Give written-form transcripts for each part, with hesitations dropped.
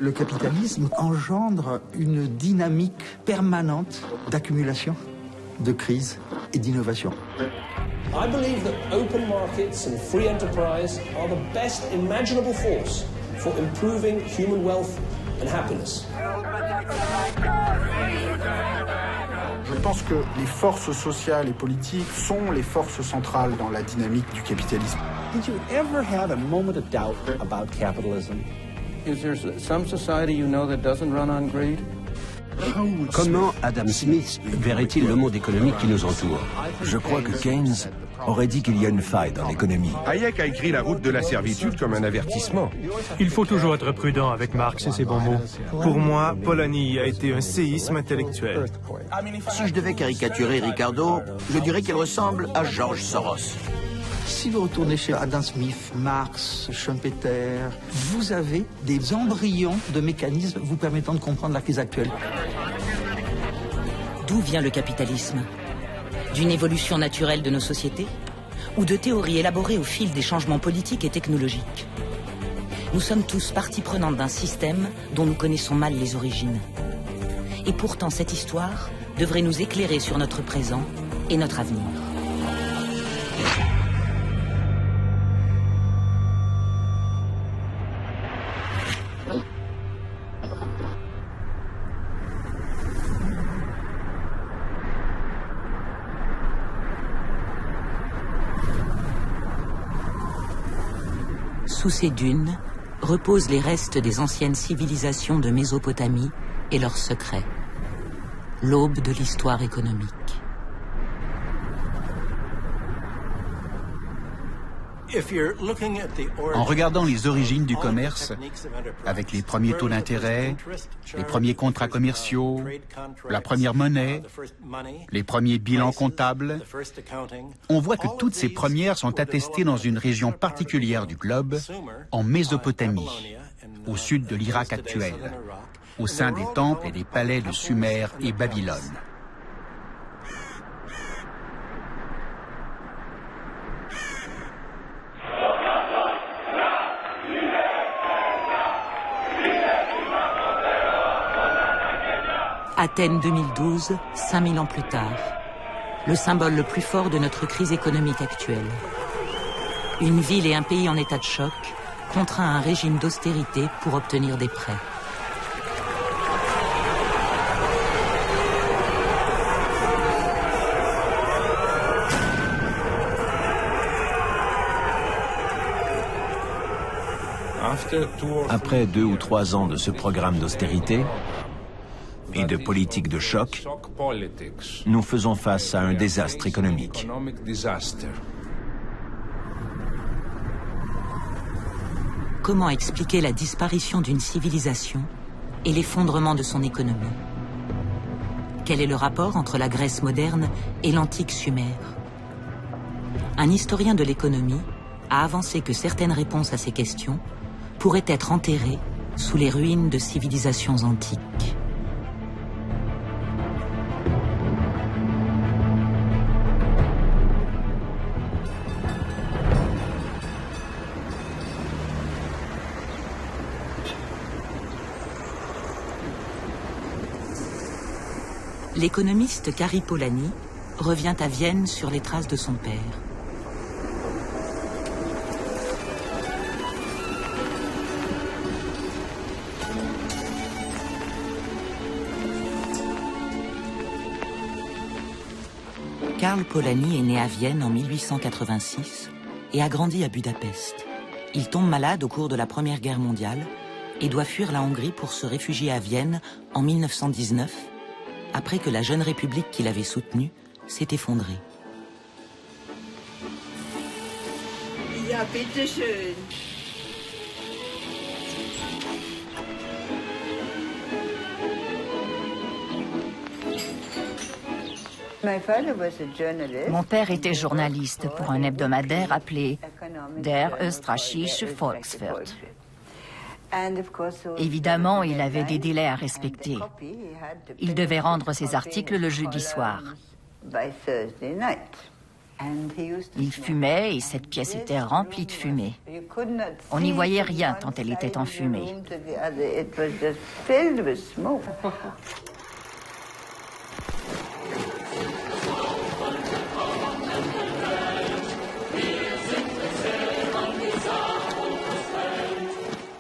Le capitalisme engendre une dynamique permanente d'accumulation, de crise et d'innovation. I believe that open markets and free enterprise are the best imaginable force for improving human wealth and happiness. Je pense que les forces sociales et politiques sont les forces centrales dans la dynamique du capitalisme. Did you ever have a moment of doubt about capitalism? Is there some society you know that doesn't run on greed? Comment Adam Smith verrait-il le monde économique qui nous entoure? Je crois que Keynes aurait dit qu'il y a une faille dans l'économie. Hayek a écrit La route de la servitude comme un avertissement. Il faut toujours être prudent avec Marx et ses bons mots. Pour moi, Polanyi a été un séisme intellectuel. Si je devais caricaturer Ricardo, je dirais qu'il ressemble à George Soros. Si vous retournez chez Adam Smith, Marx, Schumpeter, vous avez des embryons de mécanismes vous permettant de comprendre la crise actuelle. D'où vient le capitalisme? D'une évolution naturelle de nos sociétés? Ou de théories élaborées au fil des changements politiques et technologiques? Nous sommes tous partie prenante d'un système dont nous connaissons mal les origines. Et pourtant, cette histoire devrait nous éclairer sur notre présent et notre avenir. Sous ces dunes reposent les restes des anciennes civilisations de Mésopotamie et leurs secrets. L'aube de l'histoire économique. En regardant les origines du commerce, avec les premiers taux d'intérêt, les premiers contrats commerciaux, la première monnaie, les premiers bilans comptables, on voit que toutes ces premières sont attestées dans une région particulière du globe, en Mésopotamie, au sud de l'Irak actuel, au sein des temples et des palais de Sumer et Babylone. Athènes 2012, 5000 ans plus tard. Le symbole le plus fort de notre crise économique actuelle. Une ville et un pays en état de choc, contraints à un régime d'austérité pour obtenir des prêts. Après 2 ou 3 ans de ce programme d'austérité et de politique de choc, nous faisons face à un désastre économique. Comment expliquer la disparition d'une civilisation et l'effondrement de son économie? Quel est le rapport entre la Grèce moderne et l'antique Sumer? Un historien de l'économie a avancé que certaines réponses à ces questions pourraient être enterrées sous les ruines de civilisations antiques. L'économiste Kari Polanyi revient à Vienne sur les traces de son père. Karl Polanyi est né à Vienne en 1886 et a grandi à Budapest. Il tombe malade au cours de la Première Guerre mondiale et doit fuir la Hongrie pour se réfugier à Vienne en 1919, après que la jeune république qu'il avait soutenue s'est effondrée. Ja, bitte schön. Mon père était journaliste pour un hebdomadaire appelé Der Österreichische Volkswirt. Évidemment, il avait des délais à respecter. Il devait rendre ses articles le jeudi soir. Il fumait et cette pièce était remplie de fumée. On n'y voyait rien tant elle était enfumée.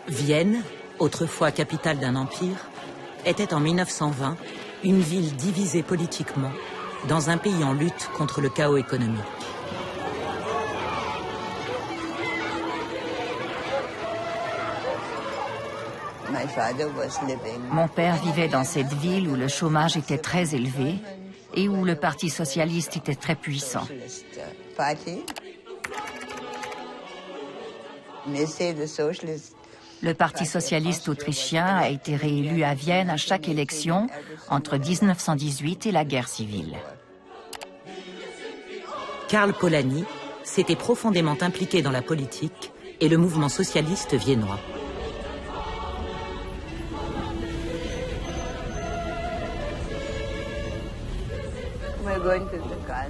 Vienne, autrefois capitale d'un empire, était en 1920 une ville divisée politiquement dans un pays en lutte contre le chaos économique. Mon père vivait dans cette ville où le chômage était très élevé et où le Parti socialiste était très puissant. Le Parti socialiste autrichien a été réélu à Vienne à chaque élection entre 1918 et la guerre civile. Karl Polanyi s'était profondément impliqué dans la politique et le mouvement socialiste viennois.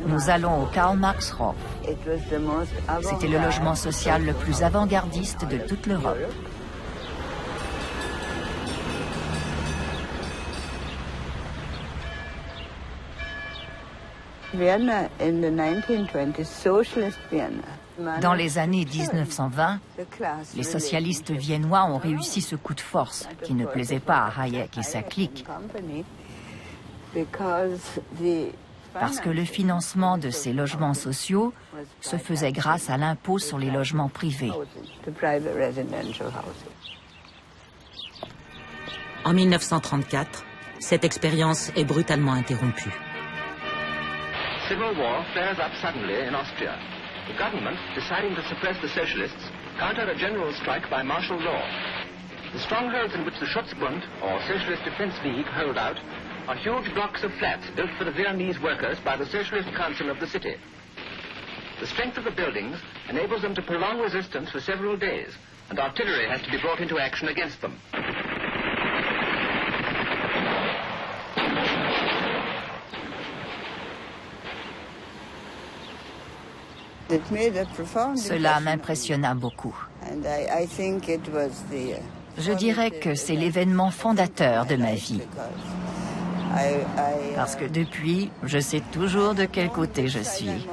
Nous allons au Karl-Marx-Hof. C'était le logement social le plus avant-gardiste de toute l'Europe. Dans les années 1920, les socialistes viennois ont réussi ce coup de force qui ne plaisait pas à Hayek et sa clique. Parce que le financement de ces logements sociaux se faisait grâce à l'impôt sur les logements privés. En 1934, cette expérience est brutalement interrompue. Civil war flares up suddenly in Austria. The government, deciding to suppress the socialists, countered a general strike by martial law. The strongholds in which the Schutzbund, or Socialist Defense League, hold out are huge blocks of flats built for the Viennese workers by the Socialist Council of the city. The strength of the buildings enables them to prolong resistance for several days, and artillery has to be brought into action against them. Cela m'impressionna beaucoup. Je dirais que c'est l'événement fondateur de ma vie. Parce que depuis, je sais toujours de quel côté je suis.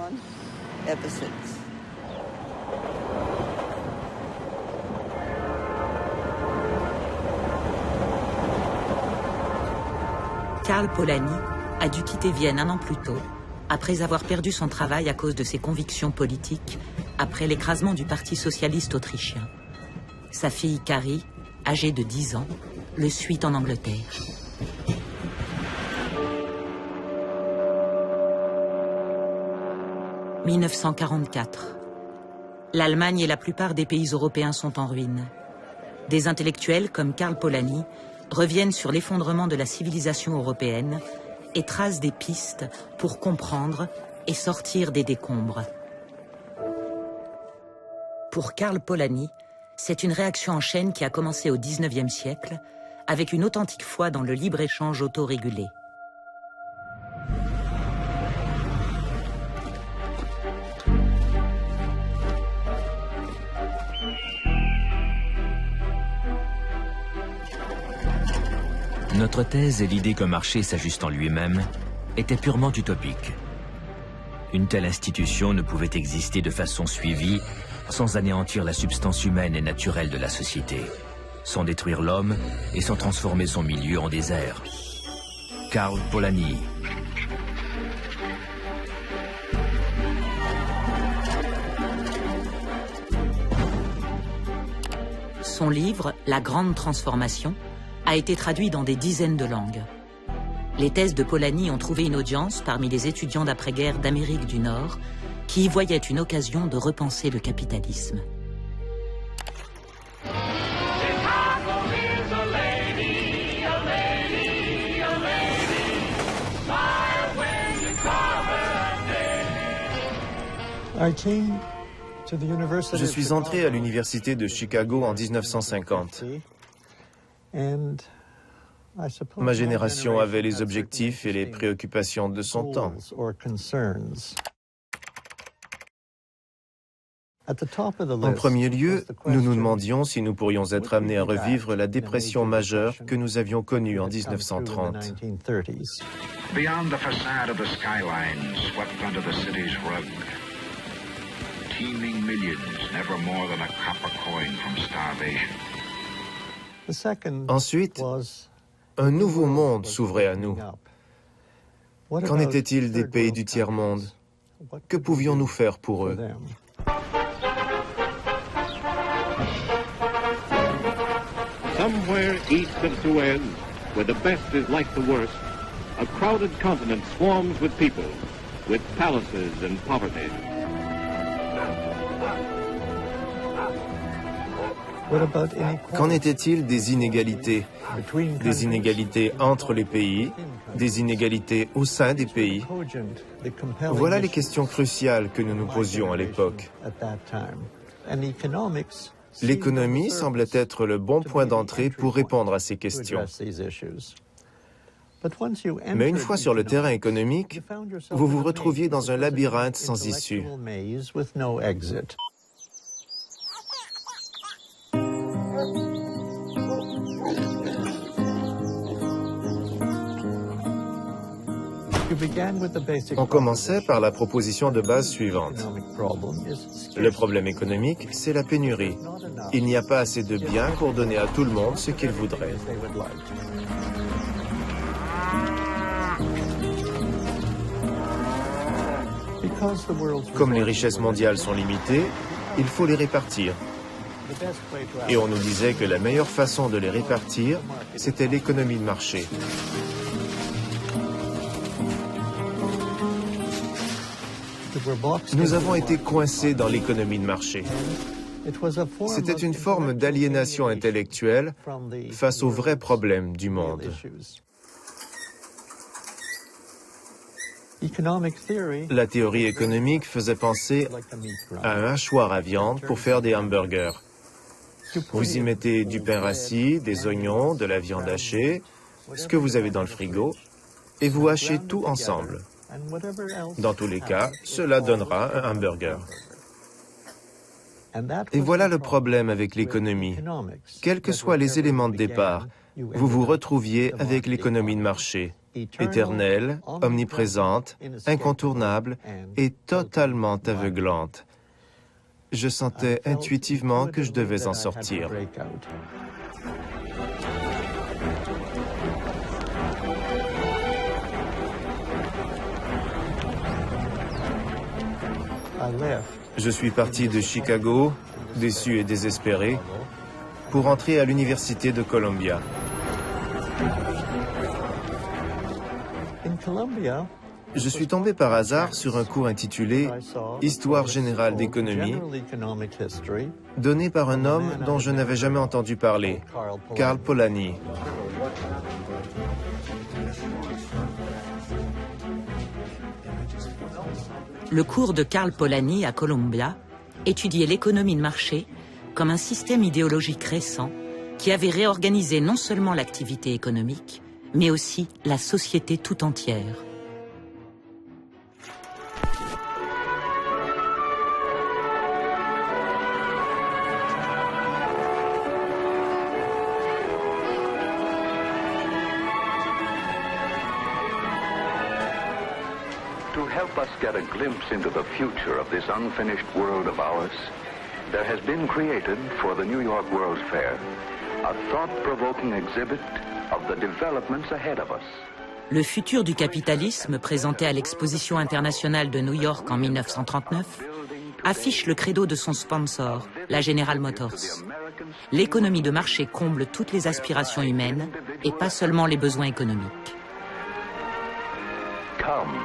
Karl Polanyi a dû quitter Vienne un an plus tôt, après avoir perdu son travail à cause de ses convictions politiques, après l'écrasement du Parti socialiste autrichien. Sa fille Carrie, âgée de 10 ans, le suit en Angleterre. « 1944. L'Allemagne et la plupart des pays européens sont en ruine. Des intellectuels comme Karl Polanyi reviennent sur l'effondrement de la civilisation européenne et tracent des pistes pour comprendre et sortir des décombres. Pour Karl Polanyi, c'est une réaction en chaîne qui a commencé au XIXe siècle avec une authentique foi dans le libre-échange autorégulé. Notre thèse et l'idée qu'un marché s'ajuste en lui-même étaient purement utopiques. Une telle institution ne pouvait exister de façon suivie sans anéantir la substance humaine et naturelle de la société, sans détruire l'homme et sans transformer son milieu en désert. Karl Polanyi. Son livre, La Grande Transformation, a été traduit dans des dizaines de langues. Les thèses de Polanyi ont trouvé une audience parmi les étudiants d'après-guerre d'Amérique du Nord qui y voyaient une occasion de repenser le capitalisme. Je suis entré à l'université de Chicago en 1950. Ma génération avait les objectifs et les préoccupations de son temps. En premier lieu, nous nous demandions si nous pourrions être amenés à revivre la dépression majeure que nous avions connue en 1930. Beyond the facade of the skyline swept under the city's rug, teeming millions, never more than a copper coin from starvation. Ensuite, un nouveau monde s'ouvrait à nous. Qu'en était-il des pays du tiers-monde? Que pouvions-nous faire pour eux? Somewhere east of Suez, where the best is like the worst, a crowded continent swarms with people, with palaces and poverty. Qu'en était-il des inégalités? Des inégalités entre les pays, des inégalités au sein des pays. Voilà les questions cruciales que nous nous posions à l'époque. L'économie semblait être le bon point d'entrée pour répondre à ces questions. Mais une fois sur le terrain économique, vous vous retrouviez dans un labyrinthe sans issue. On commençait par la proposition de base suivante. Le problème économique, c'est la pénurie. Il n'y a pas assez de biens pour donner à tout le monde ce qu'il voudrait. Comme les richesses mondiales sont limitées, il faut les répartir. Et on nous disait que la meilleure façon de les répartir, c'était l'économie de marché. Nous avons été coincés dans l'économie de marché. C'était une forme d'aliénation intellectuelle face aux vrais problèmes du monde. La théorie économique faisait penser à un hachoir à viande pour faire des hamburgers. Vous y mettez du pain rassis, des oignons, de la viande hachée, ce que vous avez dans le frigo, et vous hachez tout ensemble. Dans tous les cas, cela donnera un hamburger. Et voilà le problème avec l'économie. Quels que soient les éléments de départ, vous vous retrouviez avec l'économie de marché, éternelle, omniprésente, incontournable et totalement aveuglante. Je sentais intuitivement que je devais en sortir. Je suis parti de Chicago, déçu et désespéré, pour entrer à l'université de Columbia. Je suis tombé par hasard sur un cours intitulé « Histoire générale d'économie » donné par un homme dont je n'avais jamais entendu parler, Karl Polanyi. Le cours de Karl Polanyi à Columbia étudiait l'économie de marché comme un système idéologique récent qui avait réorganisé non seulement l'activité économique, mais aussi la société tout entière. To help us get a glimpse into the future of this unfinished world of ours, there has been created for the New York World's Fair a thought-provoking exhibit of the developments ahead of us. Le futur du capitalisme, présenté à l'exposition internationale de New York en 1939, affiche le credo de son sponsor, la General Motors. L'économie de marché comble toutes les aspirations humaines et pas seulement les besoins économiques. Come,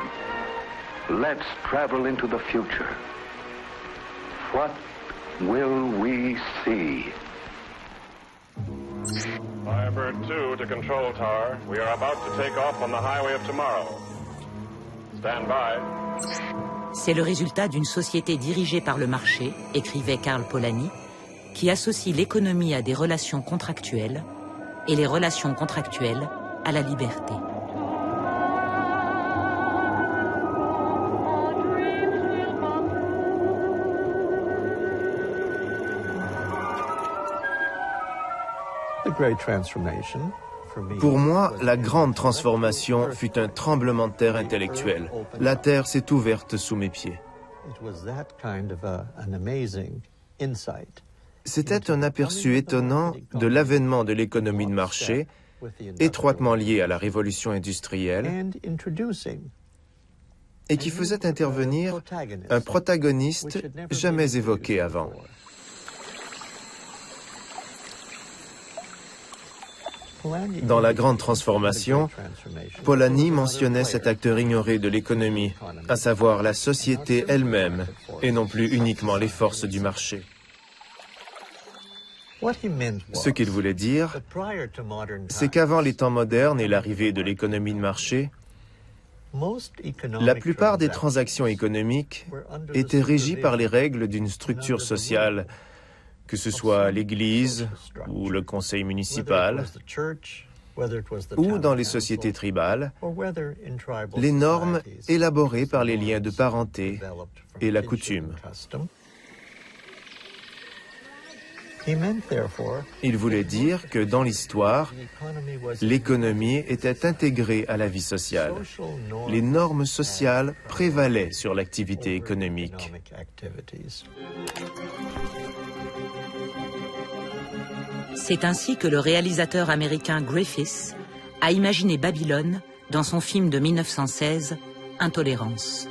let's travel into the future. What will we see? Firebird 2 to Control Tower. We are about to take off on the highway of tomorrow. Stand by. C'est le résultat d'une société dirigée par le marché, écrivait Karl Polanyi, qui associe l'économie à des relations contractuelles et les relations contractuelles à la liberté. Pour moi, la grande transformation fut un tremblement de terre intellectuel. La terre s'est ouverte sous mes pieds. C'était un aperçu étonnant de l'avènement de l'économie de marché, étroitement liée à la révolution industrielle, et qui faisait intervenir un protagoniste jamais évoqué avant. Dans la grande transformation, Polanyi mentionnait cet acteur ignoré de l'économie, à savoir la société elle-même, et non plus uniquement les forces du marché. Ce qu'il voulait dire, c'est qu'avant les temps modernes et l'arrivée de l'économie de marché, la plupart des transactions économiques étaient régies par les règles d'une structure sociale, que ce soit l'Église ou le conseil municipal, ou dans les sociétés tribales, les normes élaborées par les liens de parenté et la coutume. Il voulait dire que dans l'histoire, l'économie était intégrée à la vie sociale. Les normes sociales prévalaient sur l'activité économique. C'est ainsi que le réalisateur américain Griffith a imaginé Babylone dans son film de 1916, Intolérance.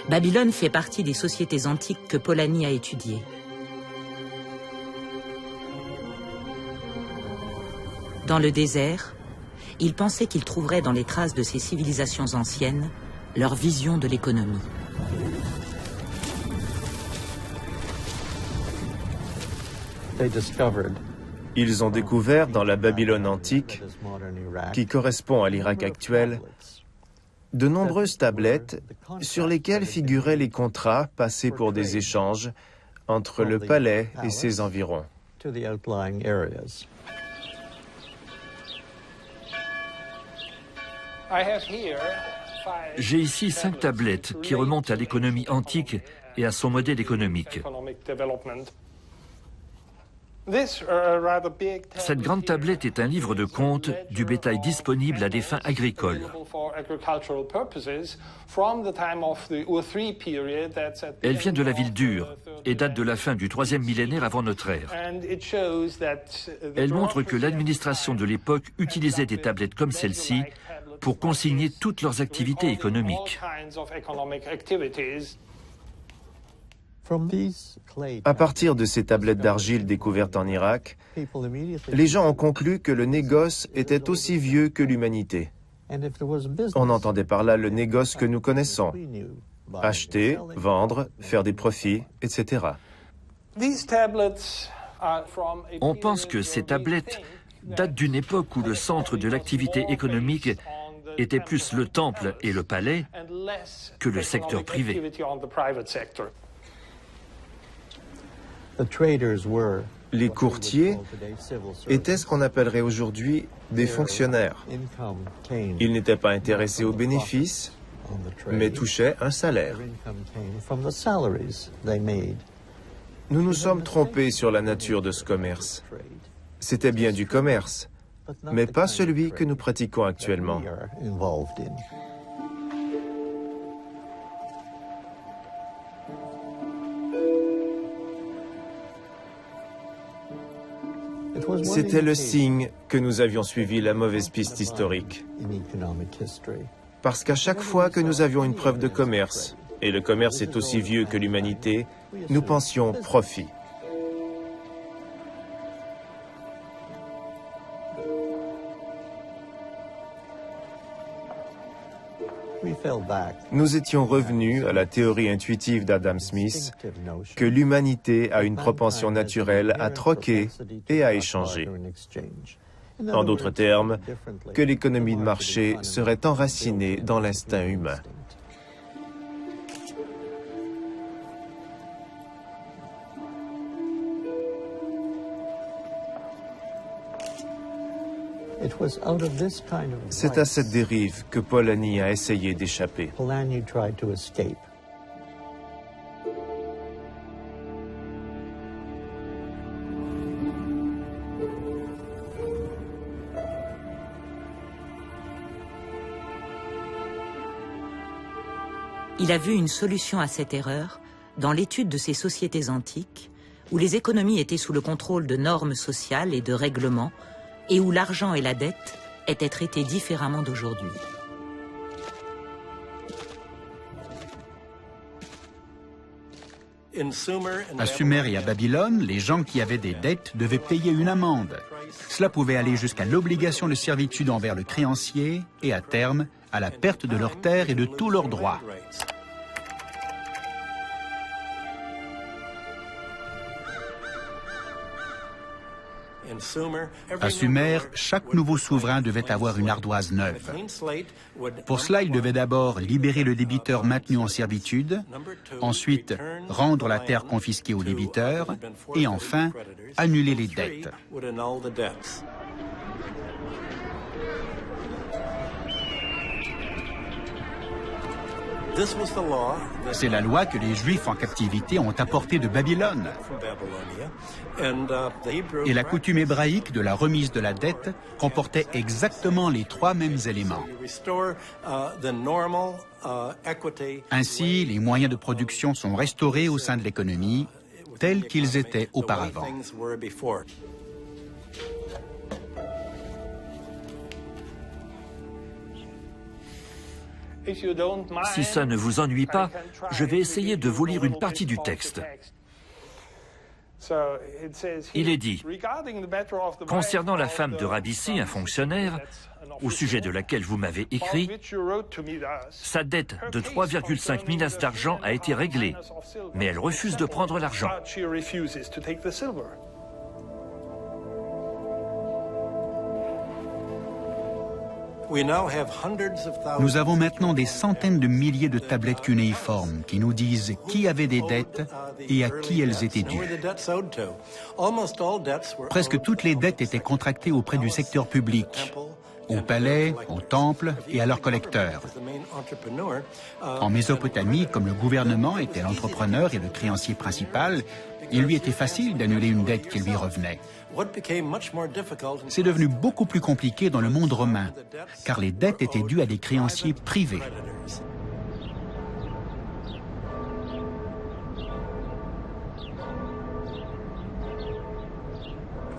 Babylone fait partie des sociétés antiques que Polanyi a étudiées. Dans le désert, il pensait qu'il trouverait dans les traces de ces civilisations anciennes leur vision de l'économie. Ils ont découvert dans la Babylone antique, qui correspond à l'Irak actuel, de nombreuses tablettes sur lesquelles figuraient les contrats passés pour des échanges entre le palais et ses environs. J'ai ici 5 tablettes qui remontent à l'économie antique et à son modèle économique. Cette grande tablette est un livre de comptes du bétail disponible à des fins agricoles. Elle vient de la ville d'Ur et date de la fin du 3e millénaire avant notre ère. Elle montre que l'administration de l'époque utilisait des tablettes comme celle-ci pour consigner toutes leurs activités économiques. À partir de ces tablettes d'argile découvertes en Irak, les gens ont conclu que le négoce était aussi vieux que l'humanité. On entendait par là le négoce que nous connaissons: acheter, vendre, faire des profits, etc. On pense que ces tablettes datent d'une époque où le centre de l'activité économique était plus le temple et le palais que le secteur privé. Les courtiers étaient ce qu'on appellerait aujourd'hui des fonctionnaires. Ils n'étaient pas intéressés aux bénéfices, mais touchaient un salaire. Nous nous sommes trompés sur la nature de ce commerce. C'était bien du commerce, mais pas celui que nous pratiquons actuellement. C'était le signe que nous avions suivi la mauvaise piste historique. Parce qu'à chaque fois que nous avions une preuve de commerce, et le commerce est aussi vieux que l'humanité, nous pensions profit. Nous étions revenus à la théorie intuitive d'Adam Smith que l'humanité a une propension naturelle à troquer et à échanger. En d'autres termes, que l'économie de marché serait enracinée dans l'instinct humain. C'est à cette dérive que Polanyi a essayé d'échapper. Il a vu une solution à cette erreur dans l'étude de ces sociétés antiques où les économies étaient sous le contrôle de normes sociales et de règlements et où l'argent et la dette étaient traités différemment d'aujourd'hui. À Sumer et à Babylone, les gens qui avaient des dettes devaient payer une amende. Cela pouvait aller jusqu'à l'obligation de servitude envers le créancier et, à terme, à la perte de leurs terres et de tous leurs droits. À Sumer, chaque nouveau souverain devait avoir une ardoise neuve. Pour cela, il devait d'abord libérer le débiteur maintenu en servitude, ensuite rendre la terre confisquée au débiteur et enfin annuler les dettes. C'est la loi que les Juifs en captivité ont apportée de Babylone. Et la coutume hébraïque de la remise de la dette comportait exactement les trois mêmes éléments. Ainsi, les moyens de production sont restaurés au sein de l'économie, tels qu'ils étaient auparavant. Si ça ne vous ennuie pas, je vais essayer de vous lire une partie du texte. Il est dit, concernant la femme de Rabissi, un fonctionnaire, au sujet de laquelle vous m'avez écrit, sa dette de 3,5 minas d'argent a été réglée, mais elle refuse de prendre l'argent. Nous avons maintenant des centaines de milliers de tablettes cunéiformes qui nous disent qui avait des dettes et à qui elles étaient dues. Presque toutes les dettes étaient contractées auprès du secteur public, au palais, au temple et à leurs collecteurs. En Mésopotamie, comme le gouvernement était l'entrepreneur et le créancier principal, il lui était facile d'annuler une dette qui lui revenait. C'est devenu beaucoup plus compliqué dans le monde romain, car les dettes étaient dues à des créanciers privés.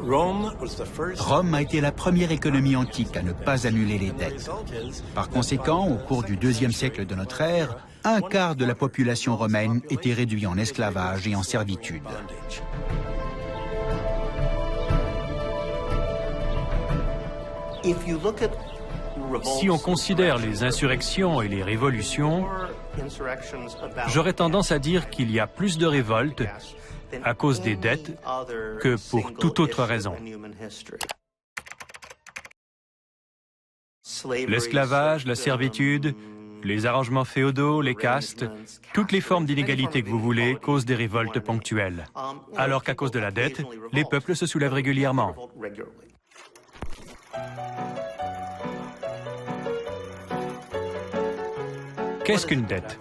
Rome a été la première économie antique à ne pas annuler les dettes. Par conséquent, au cours du IIe siècle de notre ère, un quart de la population romaine était réduit en esclavage et en servitude. Si on considère les insurrections et les révolutions, j'aurais tendance à dire qu'il y a plus de révoltes à cause des dettes que pour toute autre raison. L'esclavage, la servitude, les arrangements féodaux, les castes, toutes les formes d'inégalité que vous voulez causent des révoltes ponctuelles, alors qu'à cause de la dette, les peuples se soulèvent régulièrement. Qu'est-ce qu'une dette?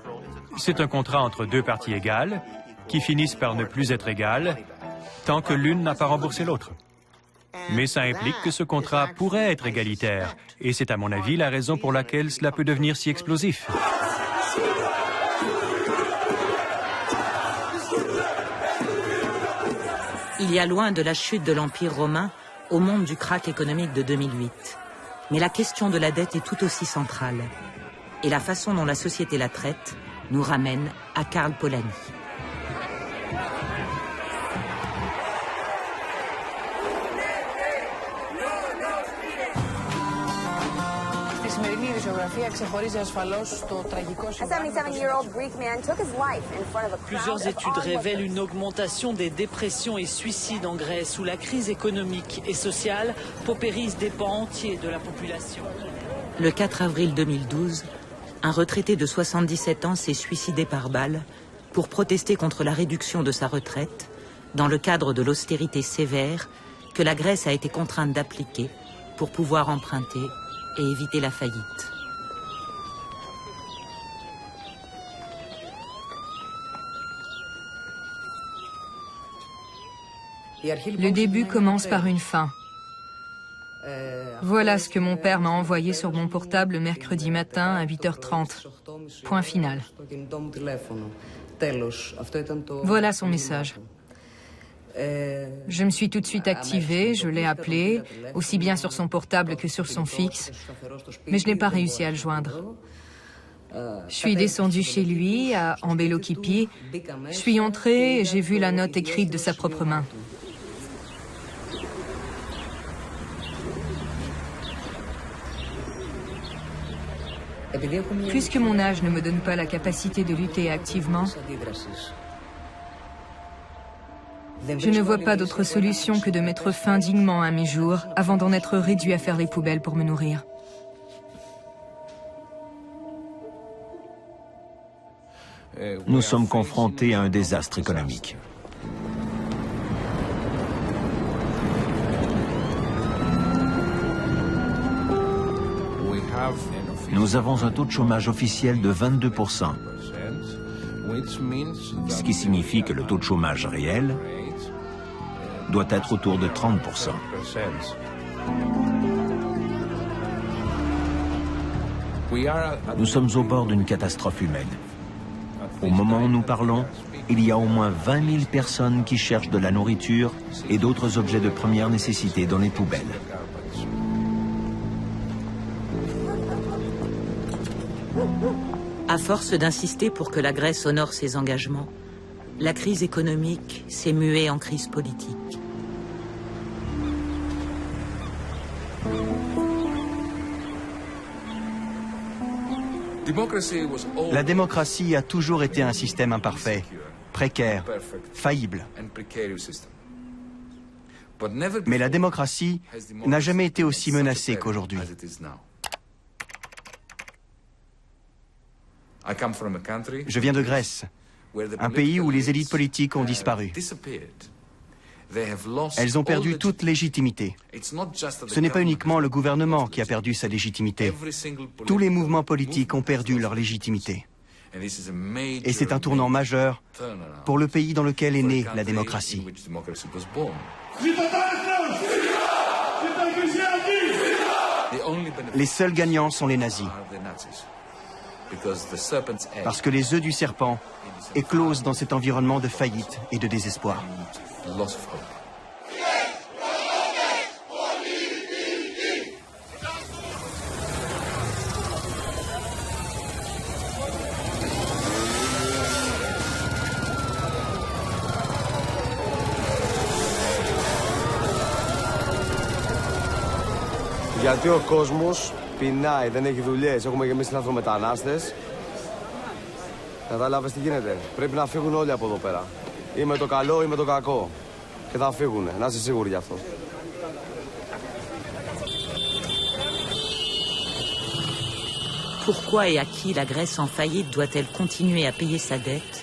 C'est un contrat entre deux parties égales qui finissent par ne plus être égales tant que l'une n'a pas remboursé l'autre. Mais ça implique que ce contrat pourrait être égalitaire, et c'est à mon avis la raison pour laquelle cela peut devenir si explosif. Il y a loin de la chute de l'Empire romain au monde du krach économique de 2008. Mais la question de la dette est tout aussi centrale. Et la façon dont la société la traite nous ramène à Karl Polanyi. Plusieurs études révèlent une augmentation des dépressions et suicides en Grèce où la crise économique et sociale paupérise des pans entiers de la population. Le 4 avril 2012, un retraité de 77 ans s'est suicidé par balle pour protester contre la réduction de sa retraite dans le cadre de l'austérité sévère que la Grèce a été contrainte d'appliquer pour pouvoir emprunter et éviter la faillite. Le début commence par une fin. Voilà ce que mon père m'a envoyé sur mon portable le mercredi matin à 8h30. Point final. Voilà son message. Je me suis tout de suite activée, je l'ai appelé, aussi bien sur son portable que sur son fixe, mais je n'ai pas réussi à le joindre. Je suis descendue chez lui, à Ambelokipi. Je suis entrée et j'ai vu la note écrite de sa propre main. Puisque mon âge ne me donne pas la capacité de lutter activement, je ne vois pas d'autre solution que de mettre fin dignement à mes jours avant d'en être réduit à faire les poubelles pour me nourrir. Nous sommes confrontés à un désastre économique. Nous avons un taux de chômage officiel de 22%, ce qui signifie que le taux de chômage réel doit être autour de 30%. Nous sommes au bord d'une catastrophe humaine. Au moment où nous parlons, il y a au moins 20 000 personnes qui cherchent de la nourriture et d'autres objets de première nécessité dans les poubelles. À force d'insister pour que la Grèce honore ses engagements, la crise économique s'est muée en crise politique. La démocratie a toujours été un système imparfait, précaire, faillible. Mais la démocratie n'a jamais été aussi menacée qu'aujourd'hui. Je viens de Grèce, un pays où les élites politiques ont disparu. Elles ont perdu toute légitimité. Ce n'est pas uniquement le gouvernement qui a perdu sa légitimité. Tous les mouvements politiques ont perdu leur légitimité. Et c'est un tournant majeur pour le pays dans lequel est née la démocratie. Les seuls gagnants sont les nazis. Parce que les œufs du serpent éclosent dans cet environnement de faillite et de désespoir. Γιατί ο κόσμος πεινάει, δεν έχει δουλειές, έχουμε γεμίσει λαθρομετανάστες. Κατάλαβες τι γίνεται. Πρέπει να φύγουν όλοι από εδώ πέρα. Ή με το καλό ή με το κακό. Και θα φύγουνε, να είσαι σίγουροι γι' αυτό. Pourquoi et à qui la Grèce en faillite doit-elle continuer à payer sa dette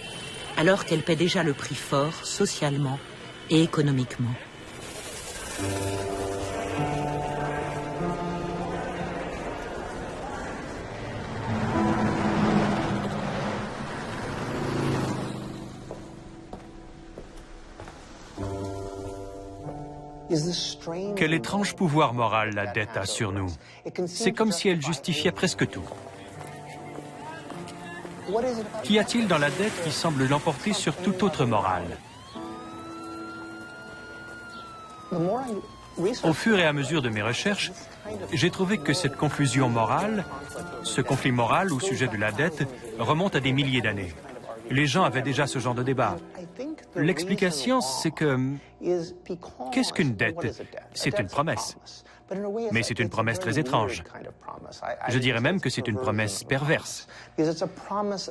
alors qu'elle paie déjà le prix fort socialement et économiquement? Quel étrange pouvoir moral la dette a sur nous. C'est comme si elle justifiait presque tout. Qu'y a-t-il dans la dette qui semble l'emporter sur toute autre morale? Au fur et à mesure de mes recherches, j'ai trouvé que cette confusion morale, ce conflit moral au sujet de la dette, remonte à des milliers d'années. Les gens avaient déjà ce genre de débat. L'explication, c'est que... Qu'est-ce qu'une dette? C'est une promesse. Mais c'est une promesse très étrange. Je dirais même que c'est une promesse perverse.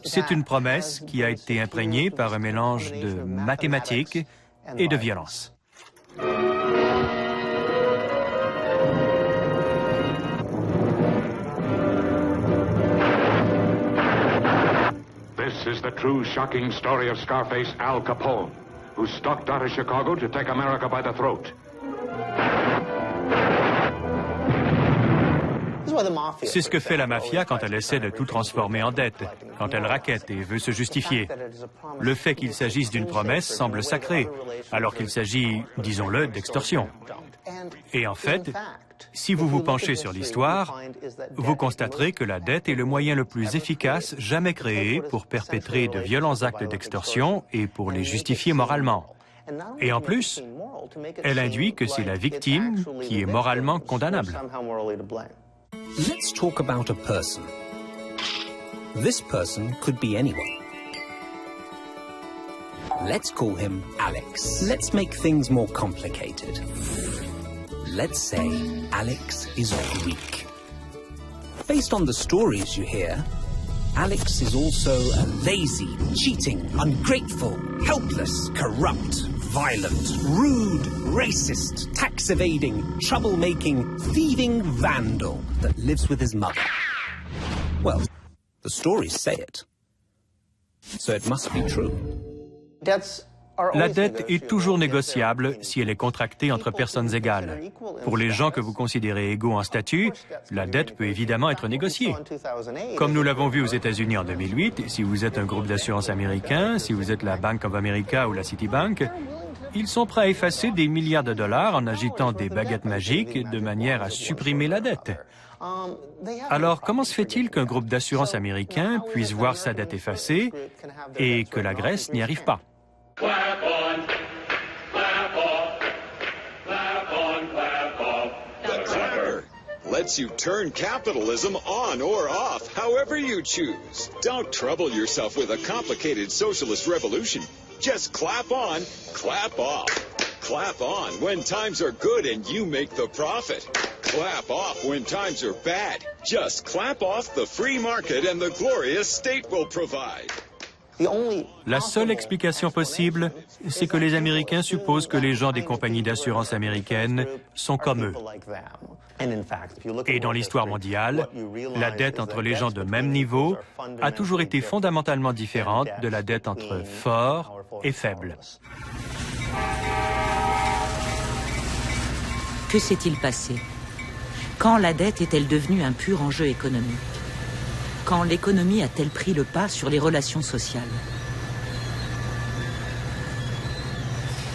C'est une promesse qui a été imprégnée par un mélange de mathématiques et de violence. This is the true shocking story of Scarface Al Capone, who stalked out of Chicago to take America by the throat. C'est ce que fait la mafia quand elle essaie de tout transformer en dette, quand elle raquette et veut se justifier. Le fait qu'il s'agisse d'une promesse semble sacré, alors qu'il s'agit, disons-le, d'extorsion. Et en fait, Si vous vous penchez sur l'histoire, vous constaterez que la dette est le moyen le plus efficace jamais créé pour perpétrer de violents actes d'extorsion et pour les justifier moralement. Et en plus, elle induit que c'est la victime qui est moralement condamnable. Let's talk about a person. This person could be anyone. Let's call him Alex. Let's make things more complicated. Let's say Alex is Greek. Based on the stories you hear, Alex is also a lazy, cheating, ungrateful, helpless, corrupt, violent, rude, racist, tax-evading, troublemaking, thieving vandal that lives with his mother. Well, the stories say it. So it must be true. La dette est toujours négociable si elle est contractée entre personnes égales. Pour les gens que vous considérez égaux en statut, la dette peut évidemment être négociée. Comme nous l'avons vu aux États-Unis en 2008, si vous êtes un groupe d'assurance américain, si vous êtes la Bank of America ou la Citibank, ils sont prêts à effacer des milliards de dollars en agitant des baguettes magiques de manière à supprimer la dette. Alors, comment se fait-il qu'un groupe d'assurance américain puisse voir sa dette effacée et que la Grèce n'y arrive pas? Clap on, clap off, clap on, clap off. The clapper lets you turn capitalism on or off, however you choose. Don't trouble yourself with a complicated socialist revolution. Just clap on, clap off. Clap on when times are good and you make the profit. Clap off when times are bad. Just clap off the free market and the glorious state will provide. La seule explication possible, c'est que les Américains supposent que les gens des compagnies d'assurance américaines sont comme eux. Et dans l'histoire mondiale, la dette entre les gens de même niveau a toujours été fondamentalement différente de la dette entre forts et faibles. Que s'est-il passé? Quand la dette est-elle devenue un pur enjeu économique? Quand l'économie a-t-elle pris le pas sur les relations sociales?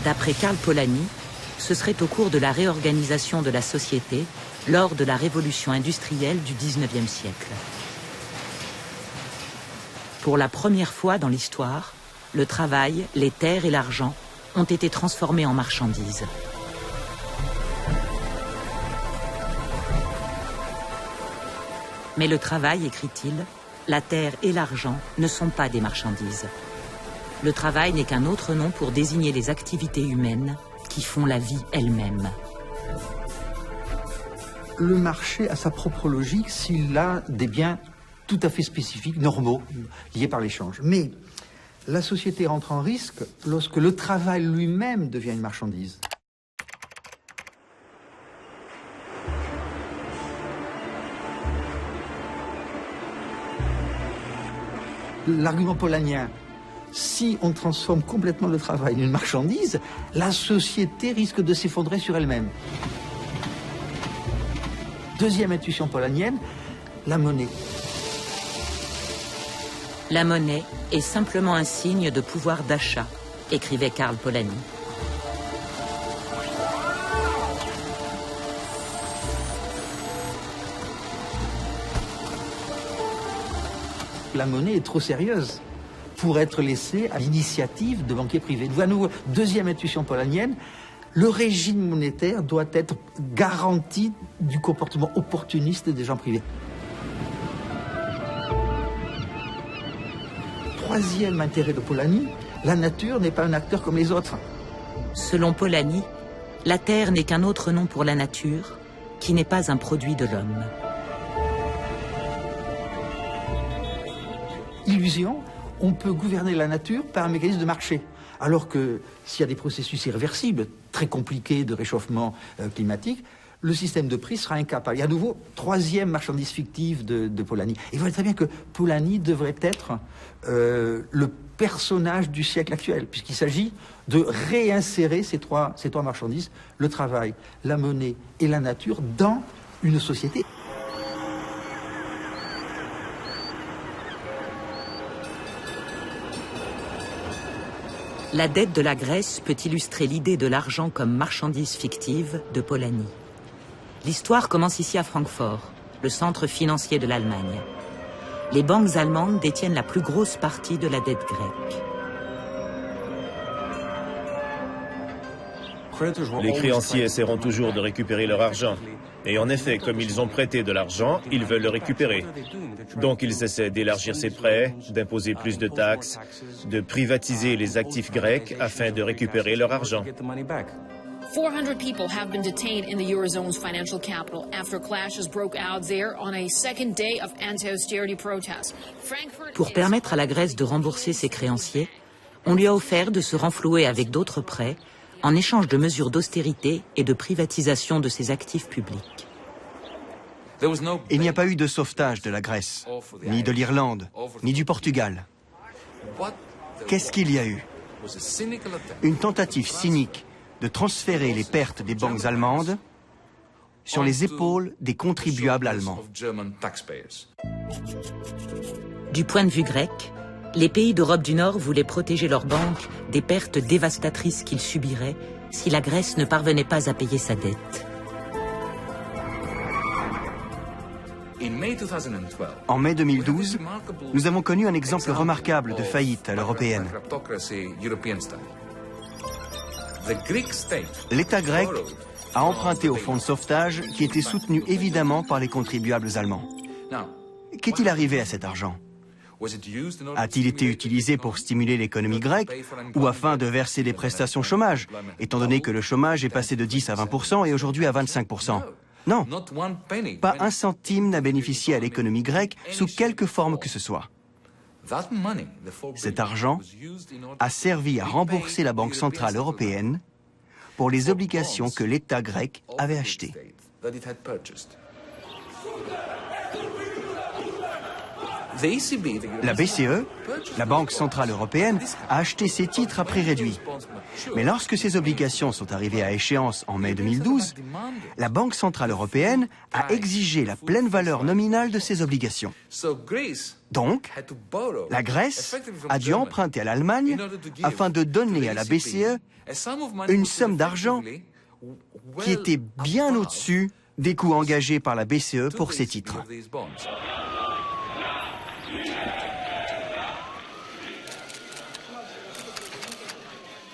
D'après Karl Polanyi, ce serait au cours de la réorganisation de la société lors de la révolution industrielle du XIXe siècle. Pour la première fois dans l'histoire, le travail, les terres et l'argent ont été transformés en marchandises. Mais le travail, écrit-il, la terre et l'argent ne sont pas des marchandises. Le travail n'est qu'un autre nom pour désigner les activités humaines qui font la vie elle-même. Le marché a sa propre logique s'il a des biens tout à fait spécifiques, normaux, liés par l'échange. Mais la société rentre en risque lorsque le travail lui-même devient une marchandise. L'argument polanien, si on transforme complètement le travail en une marchandise, la société risque de s'effondrer sur elle-même. Deuxième intuition polanienne, la monnaie. La monnaie est simplement un signe de pouvoir d'achat, écrivait Karl Polanyi. La monnaie est trop sérieuse pour être laissée à l'initiative de banquiers privés. À nouveau, deuxième intuition polanienne, le régime monétaire doit être garanti du comportement opportuniste des gens privés. Troisième intérêt de Polanyi, la nature n'est pas un acteur comme les autres. Selon Polanyi, la Terre n'est qu'un autre nom pour la nature, qui n'est pas un produit de l'homme. Illusion, on peut gouverner la nature par un mécanisme de marché. Alors que s'il y a des processus irréversibles, très compliqués de réchauffement climatique, le système de prix sera incapable. Et à nouveau, troisième marchandise fictive de Polanyi. Et vous voyez très bien que Polanyi devrait être le personnage du siècle actuel, puisqu'il s'agit de réinsérer ces trois marchandises, le travail, la monnaie et la nature, dans une société. La dette de la Grèce peut illustrer l'idée de l'argent comme marchandise fictive de Polanyi. L'histoire commence ici à Francfort, le centre financier de l'Allemagne. Les banques allemandes détiennent la plus grosse partie de la dette grecque. Les créanciers essaieront toujours de récupérer leur argent. Et en effet, comme ils ont prêté de l'argent, ils veulent le récupérer. Donc ils essaient d'élargir ces prêts, d'imposer plus de taxes, de privatiser les actifs grecs afin de récupérer leur argent. 400 people have been detained in the Eurozone's financial capital after clashes broke out there on a second day of anti-austerity protests. Pour permettre à la Grèce de rembourser ses créanciers, on lui a offert de se renflouer avec d'autres prêts en échange de mesures d'austérité et de privatisation de ses actifs publics. Il n'y a pas eu de sauvetage de la Grèce, ni de l'Irlande, ni du Portugal. Qu'est-ce qu'il y a eu? Une tentative cynique de transférer les pertes des banques allemandes sur les épaules des contribuables allemands. Du point de vue grec, les pays d'Europe du Nord voulaient protéger leurs banques des pertes dévastatrices qu'ils subiraient si la Grèce ne parvenait pas à payer sa dette. En mai 2012, nous avons connu un exemple remarquable de faillite à l'européenne. L'État grec a emprunté au fonds de sauvetage qui était soutenu évidemment par les contribuables allemands. Qu'est-il arrivé à cet argent? A-t-il été utilisé pour stimuler l'économie grecque ou afin de verser des prestations chômage, étant donné que le chômage est passé de 10 à 20% et aujourd'hui à 25%? Non, pas un centime n'a bénéficié à l'économie grecque sous quelque forme que ce soit. Cet argent a servi à rembourser la Banque centrale européenne pour les obligations que l'État grec avait achetées. La BCE, la Banque centrale européenne, a acheté ces titres à prix réduit. Mais lorsque ces obligations sont arrivées à échéance en mai 2012, la Banque centrale européenne a exigé la pleine valeur nominale de ces obligations. Donc, la Grèce a dû emprunter à l'Allemagne afin de donner à la BCE une somme d'argent qui était bien au-dessus des coûts engagés par la BCE pour ces titres.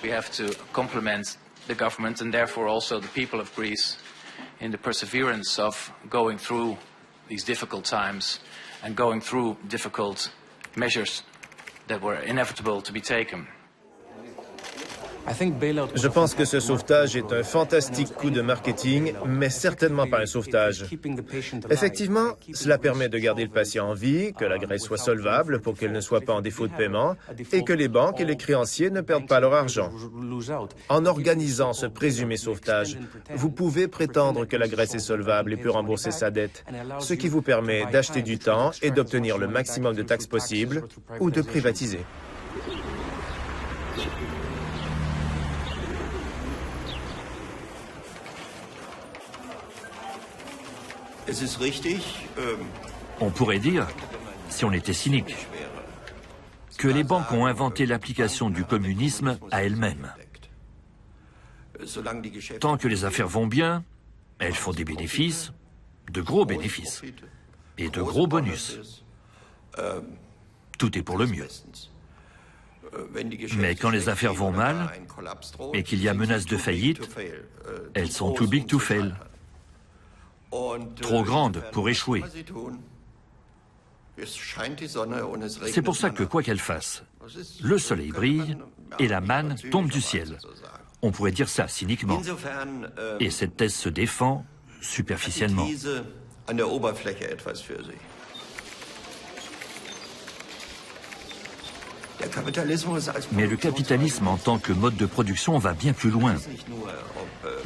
We have to compliment the government and therefore also the people of Greece in the perseverance of going through these difficult times and going through difficult measures that were inevitable to be taken. Je pense que ce sauvetage est un fantastique coup de marketing, mais certainement pas un sauvetage. Effectivement, cela permet de garder le patient en vie, que la Grèce soit solvable pour qu'elle ne soit pas en défaut de paiement et que les banques et les créanciers ne perdent pas leur argent. En organisant ce présumé sauvetage, vous pouvez prétendre que la Grèce est solvable et peut rembourser sa dette, ce qui vous permet d'acheter du temps et d'obtenir le maximum de taxes possible ou de privatiser. On pourrait dire, si on était cynique, que les banques ont inventé l'application du communisme à elles-mêmes. Tant que les affaires vont bien, elles font des bénéfices, de gros bénéfices, et de gros bonus. Tout est pour le mieux. Mais quand les affaires vont mal, et qu'il y a menace de faillite, elles sont too big to fail. Trop grandes pour échouer. C'est pour ça que, quoi qu'elle fasse, le soleil brille et la manne tombe du ciel. On pourrait dire ça cyniquement. Et cette thèse se défend superficiellement. Mais le capitalisme en tant que mode de production va bien plus loin.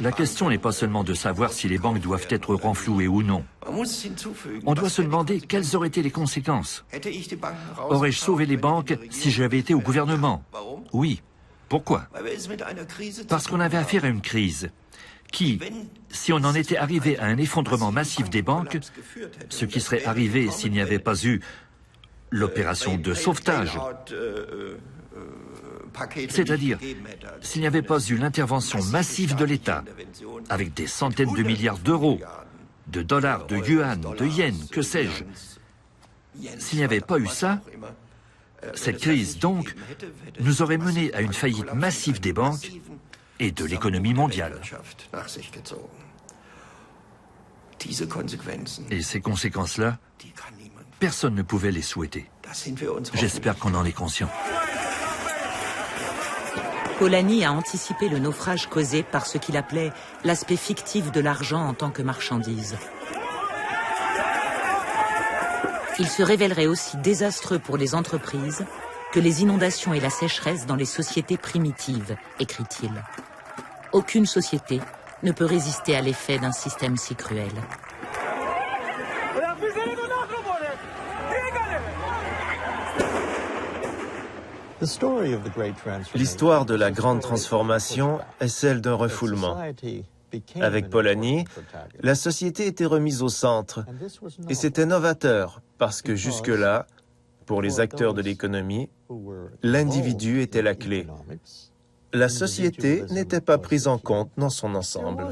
La question n'est pas seulement de savoir si les banques doivent être renflouées ou non. On doit se demander quelles auraient été les conséquences. Aurais-je sauvé les banques si j'avais été au gouvernement? Oui. Pourquoi? Parce qu'on avait affaire à une crise qui, si on en était arrivé à un effondrement massif des banques, ce qui serait arrivé s'il n'y avait pas eu l'opération de sauvetage, c'est-à-dire s'il n'y avait pas eu l'intervention massive de l'État, avec des centaines de milliards d'euros, de dollars, de yuan, de yens, que sais-je. S'il n'y avait pas eu ça, cette crise, donc, nous aurait mené à une faillite massive des banques et de l'économie mondiale. Et ces conséquences-là, personne ne pouvait les souhaiter. J'espère qu'on en est conscient. Polanyi a anticipé le naufrage causé par ce qu'il appelait l'aspect fictif de l'argent en tant que marchandise. Il se révélerait aussi désastreux pour les entreprises que les inondations et la sécheresse dans les sociétés primitives, écrit-il. Aucune société ne peut résister à l'effet d'un système si cruel. L'histoire de la grande transformation est celle d'un refoulement. Avec Polanyi, la société était remise au centre et c'était novateur parce que jusque-là, pour les acteurs de l'économie, l'individu était la clé. La société n'était pas prise en compte dans son ensemble.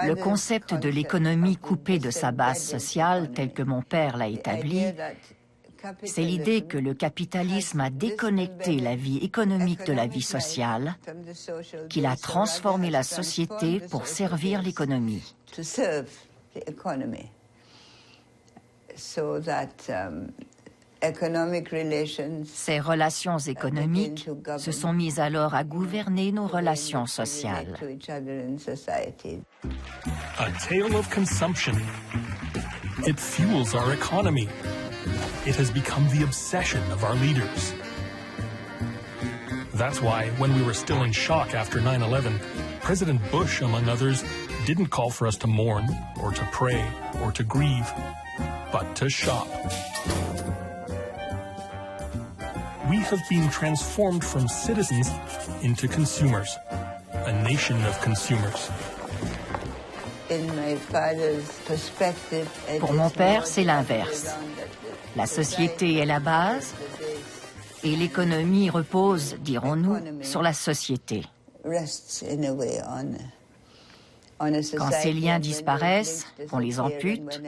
Le concept de l'économie coupée de sa base sociale, tel que mon père l'a établi, c'est l'idée que le capitalisme a déconnecté la vie économique de la vie sociale, qu'il a transformé la société pour servir l'économie. Ces relations économiques se sont mises alors à gouverner nos relations sociales. A tale of consumption. It fuels our economy. It has become the obsession of our leaders. That's why, when we were still in shock after 9/11, President Bush, among others, didn't call for us to mourn, or to pray, or to grieve, but to shop. We have been transformed from citizens into consumers, a nation of consumers. Pour mon père, c'est l'inverse. La société est la base et l'économie repose, dirons-nous, sur la société. Quand ces liens disparaissent, qu'on les ampute,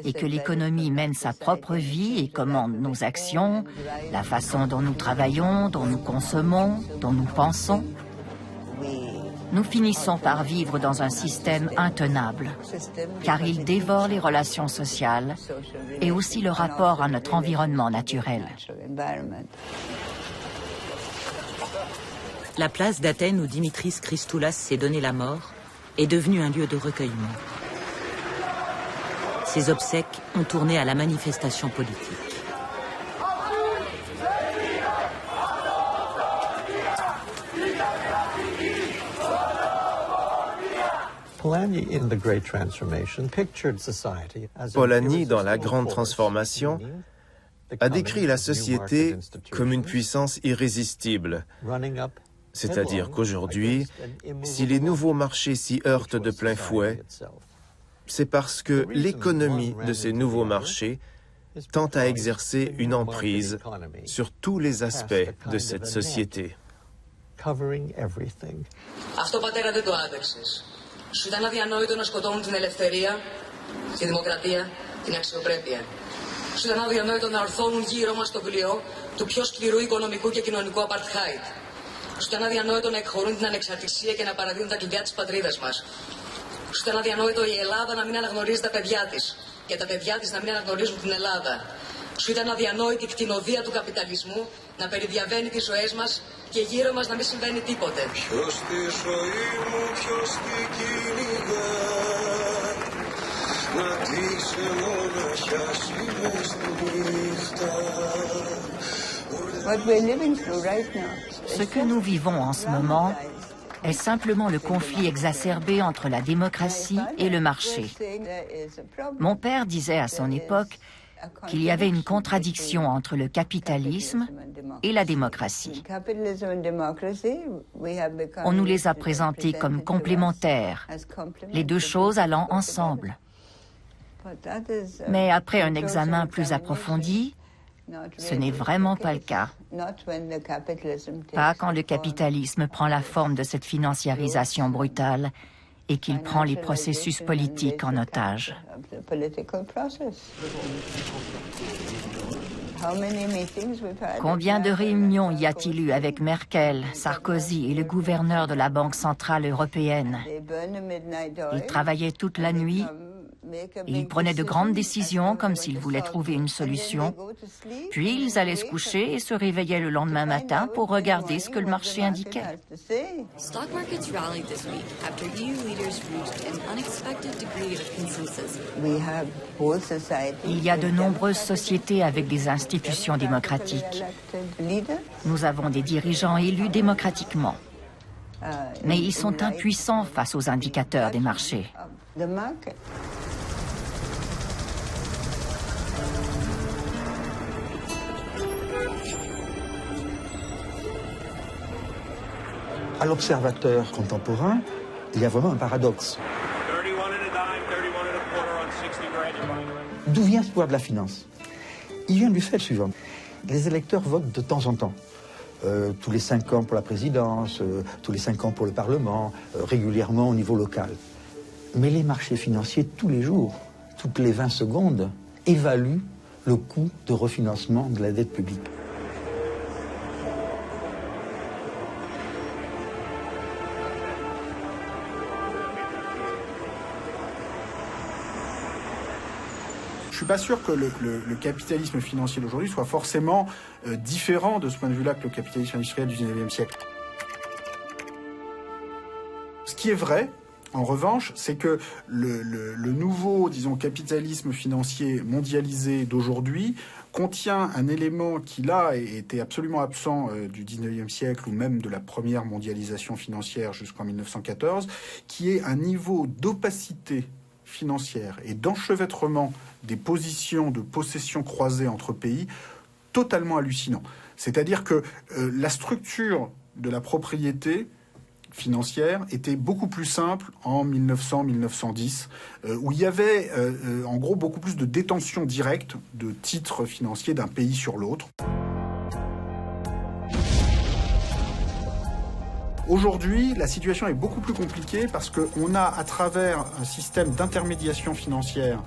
et que l'économie mène sa propre vie et commande nos actions, la façon dont nous travaillons, dont nous consommons, dont nous pensons, nous finissons par vivre dans un système intenable, car il dévore les relations sociales et aussi le rapport à notre environnement naturel. La place d'Athènes où Dimitris Christoulas s'est donné la mort est devenue un lieu de recueillement. Ses obsèques ont tourné à la manifestation politique. Polanyi, dans La Grande Transformation, a décrit la société comme une puissance irrésistible. C'est-à-dire qu'aujourd'hui, si les nouveaux marchés s'y heurtent de plein fouet, c'est parce que l'économie de ces nouveaux marchés tend à exercer une emprise sur tous les aspects de cette société. Σου ήταν αδιανόητο να σκοτώνουν την ελευθερία, τη δημοκρατία, την αξιοπρέπεια. Σου ήταν αδιανόητο να ορθώνουν γύρω μας το πλοίο του πιο σκληρού οικονομικού και κοινωνικού apartheid. Σου ήταν αδιανόητο να εκχωρούν την ανεξαρτησία και να παραδίδουν τα κλειδιά της πατρίδας μας. Σου ήταν αδιανόητο η Ελλάδα να μην αναγνωρίζει τα παιδιά της και τα παιδιά της να μην αναγνωρίζουν την Ελλάδα. Σου ήταν αδιανόητη η κτηνοδία του καπιταλισμού να περιδιαβαίνει τις ζωές μας και γύρω μας να μην συμβαίνει τίποτε. Ποιος τη ζωή μου, ποιος τη κυνηγά, να τη σε μοναχιάσει μες στη νύχτα. Ce que nous vivons en ce moment est simplement le conflit exacerbé entre la démocratie et le marché. Mon père disait à son époque qu'il y avait une contradiction entre le capitalisme et la démocratie. On nous les a présentés comme complémentaires, les deux choses allant ensemble. Mais après un examen plus approfondi, ce n'est vraiment pas le cas. Pas quand le capitalisme prend la forme de cette financiarisation brutale et qu'il prend les processus politiques en otage. Combien de réunions y a-t-il eu avec Merkel, Sarkozy et le gouverneur de la Banque centrale européenne? Ils travaillaient toute la nuit et ils prenaient de grandes décisions comme s'ils voulaient trouver une solution. Puis ils allaient se coucher et se réveillaient le lendemain matin pour regarder ce que le marché indiquait. Stock markets rallied this week after EU leaders reached an unexpected degree of consensus. Il y a de nombreuses sociétés avec des institutions démocratiques. Nous avons des dirigeants élus démocratiquement. Mais ils sont impuissants face aux indicateurs des marchés. À l'observateur contemporain, il y a vraiment un paradoxe. D'où vient ce pouvoir de la finance? Il vient du fait suivant. Les électeurs votent de temps en temps. Tous les 5 ans pour la présidence, tous les 5 ans pour le Parlement, régulièrement au niveau local. Mais les marchés financiers, tous les jours, toutes les 20 secondes, évaluent le coût de refinancement de la dette publique. Je suis pas sûr que le capitalisme financier d'aujourd'hui soit forcément différent de ce point de vue-là que le capitalisme industriel du 19e siècle. Ce qui est vrai, en revanche, c'est que le nouveau, disons, capitalisme financier mondialisé d'aujourd'hui contient un élément qui, là, était absolument absent du 19e siècle ou même de la première mondialisation financière jusqu'en 1914, qui est un niveau d'opacité financière et d'enchevêtrement des positions de possession croisées entre pays totalement hallucinant. C'est-à-dire que la structure de la propriété financière était beaucoup plus simple en 1900-1910, où il y avait en gros beaucoup plus de détention directe de titres financiers d'un pays sur l'autre. Aujourd'hui, la situation est beaucoup plus compliquée parce qu'on a, à travers un système d'intermédiation financière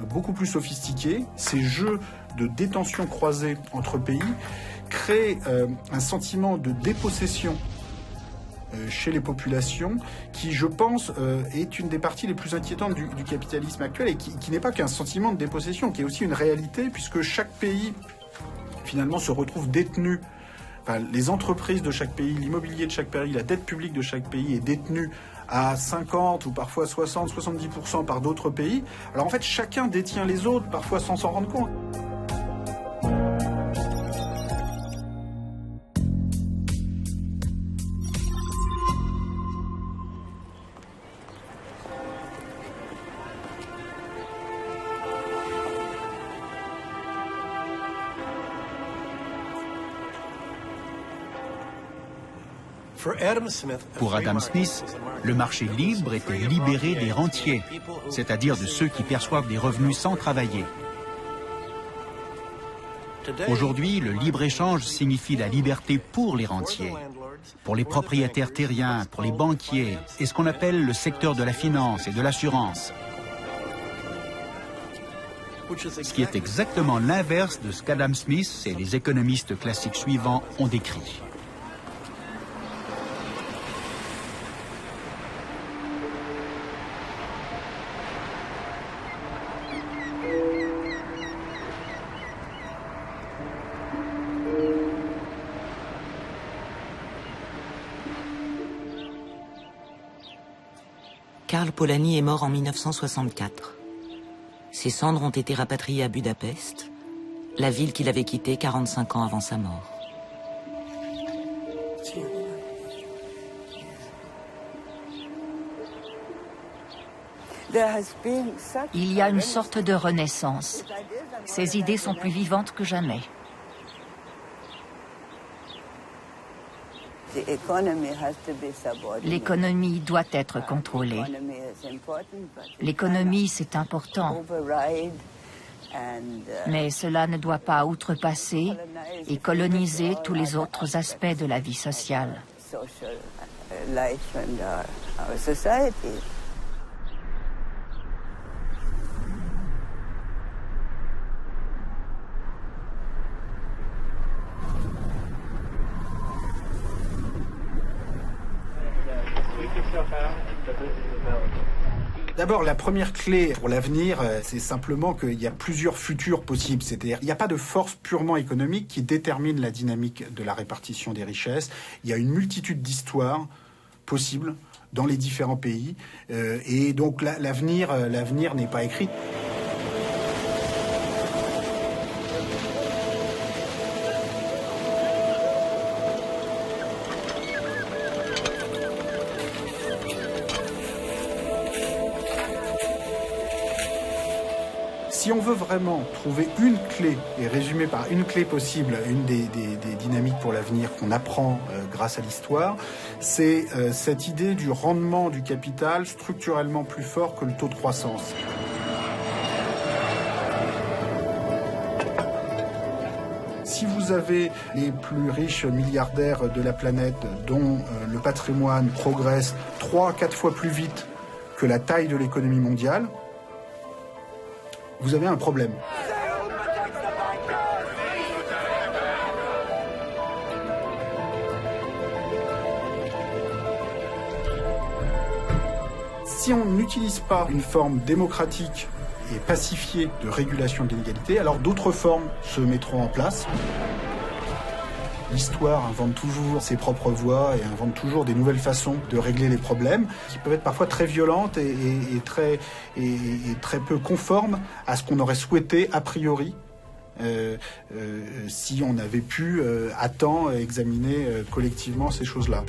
beaucoup plus sophistiqué, ces jeux de détention croisée entre pays créent un sentiment de dépossession chez les populations qui, je pense, est une des parties les plus inquiétantes du capitalisme actuel et qui n'est pas qu'un sentiment de dépossession, qui est aussi une réalité puisque chaque pays, finalement, se retrouve détenu. Enfin, les entreprises de chaque pays, l'immobilier de chaque pays, la dette publique de chaque pays est détenue à 50 ou parfois 60-70% par d'autres pays. Alors en fait, chacun détient les autres, parfois sans s'en rendre compte. Pour Adam Smith, le marché libre était libéré des rentiers, c'est-à-dire de ceux qui perçoivent des revenus sans travailler. Aujourd'hui, le libre-échange signifie la liberté pour les rentiers, pour les propriétaires terriens, pour les banquiers et ce qu'on appelle le secteur de la finance et de l'assurance. Ce qui est exactement l'inverse de ce qu'Adam Smith et les économistes classiques suivants ont décrit. Karl Polanyi est mort en 1964. Ses cendres ont été rapatriées à Budapest, la ville qu'il avait quittée 45 ans avant sa mort. Il y a une sorte de renaissance. Ces idées sont plus vivantes que jamais. L'économie doit être contrôlée. L'économie, c'est important. Mais cela ne doit pas outrepasser et coloniser tous les autres aspects de la vie sociale. D'abord, la première clé pour l'avenir, c'est simplement qu'il y a plusieurs futurs possibles. C'est-à-dire qu'il n'y a pas de force purement économique qui détermine la dynamique de la répartition des richesses. Il y a une multitude d'histoires possibles dans les différents pays. Et donc l'avenir n'est pas écrit. Si on veut vraiment trouver une clé, et résumer par une clé possible, une des dynamiques pour l'avenir qu'on apprend grâce à l'histoire, c'est cette idée du rendement du capital structurellement plus fort que le taux de croissance. Si vous avez les plus riches milliardaires de la planète dont le patrimoine progresse 3 à 4 fois plus vite que la taille de l'économie mondiale, vous avez un problème. Si on n'utilise pas une forme démocratique et pacifiée de régulation de l'inégalité, alors d'autres formes se mettront en place. L'histoire invente toujours ses propres voies et invente toujours des nouvelles façons de régler les problèmes qui peuvent être parfois très violentes et très peu conformes à ce qu'on aurait souhaité a priori si on avait pu à temps examiner collectivement ces choses-là.